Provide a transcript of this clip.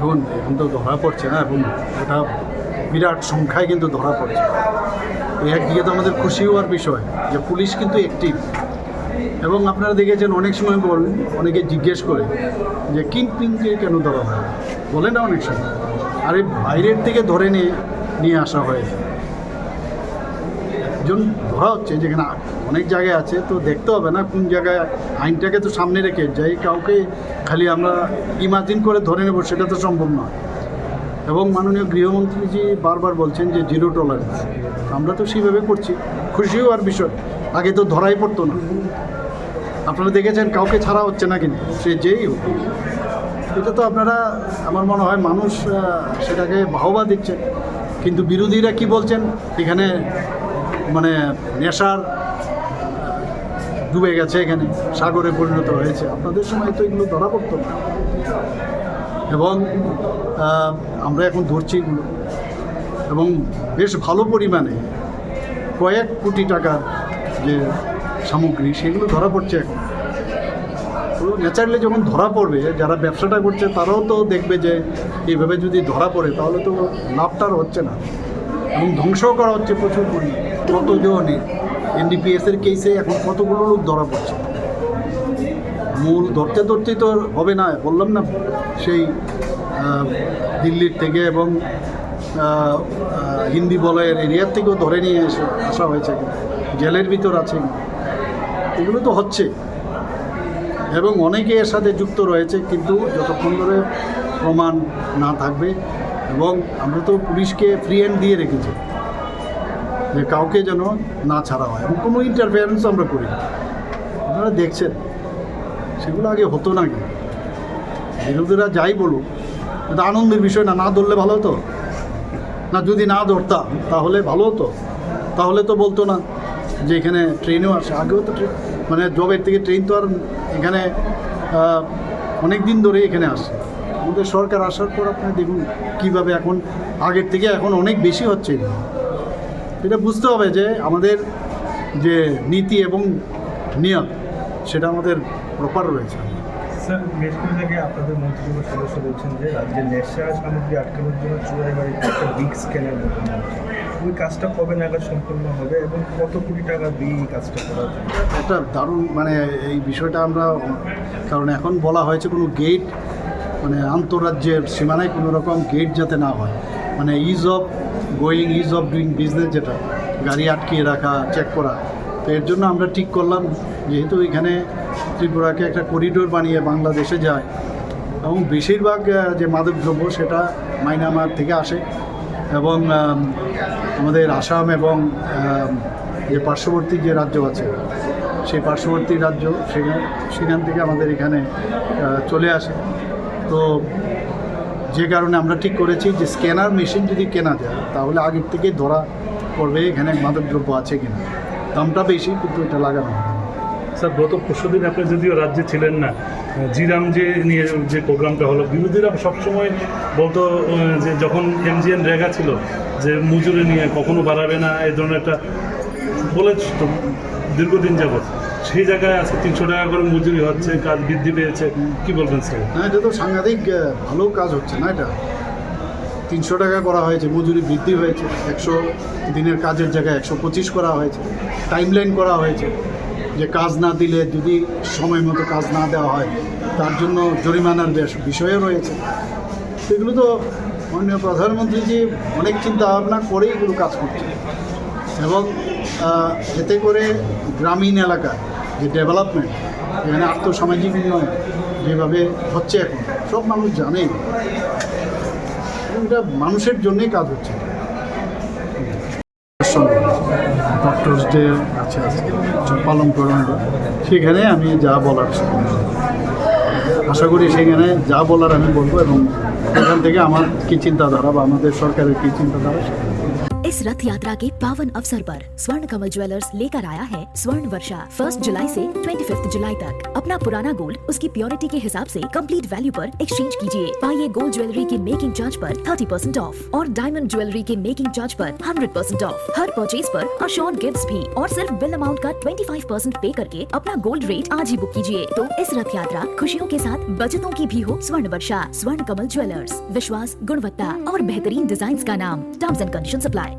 দেখুন এখন তো ধরা পড়ছে না, এবং এটা বিরাট সংখ্যায় কিন্তু ধরা পড়ছে। এই একদিকে তো আমাদের খুশি হওয়ার বিষয় যে পুলিশ কিন্তু অ্যাক্টিভ, এবং আপনারা দেখেছেন অনেক সময় অনেকে জিজ্ঞেস করে যে কিংপিংকে কেন ধরা হয়, বলে না অনেক সময়, আরে বাইরের থেকে ধরে নিয়ে আসা হয়েছে। একজন ধরা হচ্ছে যেখানে অনেক জায়গায় আছে, তো দেখতে হবে না কোন জায়গায়, আইনটাকে তো সামনে রেখে যাই কাউকে খালি আমরা ইমাজিন করে ধরে নেব সেটা তো সম্ভব নয়। এবং মাননীয় গৃহমন্ত্রীজি বারবার বলছেন যে জিরো টলারেন্স, আমরা তো সেইভাবে করছি, খুশি হওয়ার বিষয়। আগে তো ধরাই পড়তো না, আপনারা দেখেছেন কাউকে ছাড়া হচ্ছে না, কিন্তু সে যেই হোক। এটা তো আপনারা, আমার মনে হয় মানুষ সেটাকে বাহবা দিচ্ছে। কিন্তু বিরোধীরা কি বলছেন, এখানে মানে নেশার ডুবে গেছে, এখানে সাগরে পরিণত হয়েছে। আপনাদের সময় তো এগুলো ধরা পড়তো না, এবং আমরা এখন ধরছি এগুলো, এবং বেশ ভালো পরিমাণে কয়েক কোটি টাকার যে সামগ্রী সেগুলো ধরা পড়ছে এখন। তো ন্যাচারালি যখন ধরা পড়বে, যারা ব্যবসাটা করছে তারাও তো দেখবে যে এইভাবে যদি ধরা পড়ে তাহলে তো লাভটার হচ্ছে না, এবং ধ্বংসও করা হচ্ছে প্রচুর পরিমাণে। কতজনই এনডিপিএসের কেসে এখন কতগুলো লোক ধরা পড়ছে। মূল ধরতেই তো হবে না, বললাম না, সেই দিল্লির থেকে এবং হিন্দি বলয়ের এরিয়ার থেকেও ধরে নিয়ে আসা হয়েছে, জেলের ভিতর আছে, এগুলো তো হচ্ছে। এবং অনেকে এর সাথে যুক্ত রয়েছে, কিন্তু যতক্ষণ ধরে প্রমাণ না থাকবে, এবং আমরা তো পুলিশকে ফ্রি হ্যান্ড দিয়ে রেখেছি যে কাউকে যেন না ছাড়া হয়, এবং কোনো ইন্টারফেয়ারেন্স আমরা করি না। আপনারা দেখছেন সেগুলো আগে হতো না, কি বিরোধীরা যাই বলুক, এটা আনন্দের বিষয় না। না ধরলে ভালো হতো না, যদি না ধরতাম তাহলে ভালো হতো, তাহলে তো বলতো না যে এখানে ট্রেনও আসে। আগেও তো মানে জবের থেকে ট্রেন তো আর এখানে অনেক দিন ধরে এখানে আসে। আমাদের সরকার আসার পর আপনি দেখুন কীভাবে এখন আগের থেকে এখন অনেক বেশি হচ্ছে। এটা বুঝতে হবে যে আমাদের যে নীতি এবং নিয়ম সেটা আমাদের প্রপার রয়েছে। স্যার, বেশ কিছু জায়গায় আপনাদের মন্ত্রিসভার সদস্য বলছেন যে রাজ্যের নেশা সামগ্রী আটকানোর জন্য চুরাই বাড়িতে একটা বিগ স্ক্যানার বোঝানো হচ্ছে। ওই কাজটা কবে নাগাদ সম্পূর্ণ হবে এবং কত কোটি টাকা দিয়ে এই কাজটা করা যায়? একটা দারুণ মানে এই বিষয়টা আমরা, কারণ এখন বলা হয়েছে কোনো গেট, মানে আন্তঃরাজ্যের সীমানায় কোনো রকম গেট যাতে না হয়, মানে is of going, is of doing business, যেটা গাড়ি আটকিয়ে রাখা, চেক করা। তো এর জন্য আমরা ঠিক করলাম, যেহেতু এখানে ত্রিপুরাকে একটা করিডোর বানিয়ে বাংলাদেশে যায়, এবং বেশিরভাগ যে মাদকদ্রব্য সেটা মায়ানমার থেকে আসে, এবং আমাদের আসাম এবং যে পার্শ্ববর্তী যে রাজ্য আছে সেই পার্শ্ববর্তী রাজ্য সেখান থেকে আমাদের এখানে চলে আসে। তো যে কারণে আমরা ঠিক করেছি যে স্ক্যানার মেশিন যদি কেনা যায় তাহলে আগের থেকে ধরা পড়বে এখানে মাদকদ্রব্য আছে কিনা। দামটা বেশি, কিন্তু এটা লাগানো হয়। স্যার, গত পরশুদিন আপনি যদিও রাজ্যে ছিলেন না, জিরাম নিয়ে যে প্রোগ্রামটা হলো, বিরোধীরা সবসময় বলতো যে যখন এমজিএন রেগা ছিল যে মজুরি নিয়ে কখনো বাড়াবে না, এই ধরনের একটা বলেছ তো দীর্ঘদিন যাবৎ। সেই জায়গায় আজকে 300 টাকা করে মজুরি হচ্ছে, কাজ বৃদ্ধি পেয়েছে, কি বলবেন স্যার? না, এটা তো সাংঘাতিক ভালো কাজ হচ্ছে না। এটা 300 টাকা করা হয়েছে, মজুরি বৃদ্ধি হয়েছে, 100 দিনের কাজের জায়গায় 125 করা হয়েছে, টাইমলাইন করা হয়েছে যে কাজ না দিলে, যদি সময় মতো কাজ না দেওয়া হয় তার জন্য জরিমানার বিষয়ও রয়েছে। এগুলো তো মাননীয় প্রধানমন্ত্রীজি অনেক চিন্তা ভাবনা করেই এগুলো কাজ করছে, এবং এতে করে গ্রামীণ এলাকা যে ডেভেলপমেন্ট, এখানে আর্থসামাজিক উন্নয়ন যেভাবে হচ্ছে এখন সব মানুষ জানেই, এটা মানুষের জন্যই কাজ হচ্ছে। ডক্টরস ডে আছে আজকে পালন করা, সেখানে আমি যা বলার আশা করি সেখানে যা বলার আমি বলবো, এবং এখান থেকে আমার কী চিন্তাধারা বা আমাদের সরকারের কী চিন্তাধারা। इस रथ यात्रा के पावन अवसर पर स्वर्ण कमल ज्वेलर्स लेकर आया है स्वर्ण वर्षा 1 जुलाई से 25 जुलाई तक। अपना पुराना गोल्ड उसकी प्योरिटी के हिसाब से कंप्लीट वैल्यू पर एक्सचेंज कीजिए। पाइए गोल्ड ज्वेलरी के मेकिंग चार्ज पर 30% ऑफ और डायमंड ज्वेलरी के मेकिंग चार्ज पर 100% ऑफ। हर परचेज पर अशोर्ड गिफ्ट्स भी और सिर्फ बिल अमाउंट का 25% पे करके अपना गोल्ड रेट आज ही बुक कीजिए। तो इस रथ यात्रा खुशियों के साथ बचतों की भी हो स्वर्ण वर्षा। स्वर्ण कमल ज्वेलर्स, विश्वास, गुणवत्ता और बेहतरीन डिजाइन का नाम। Terms and conditions apply.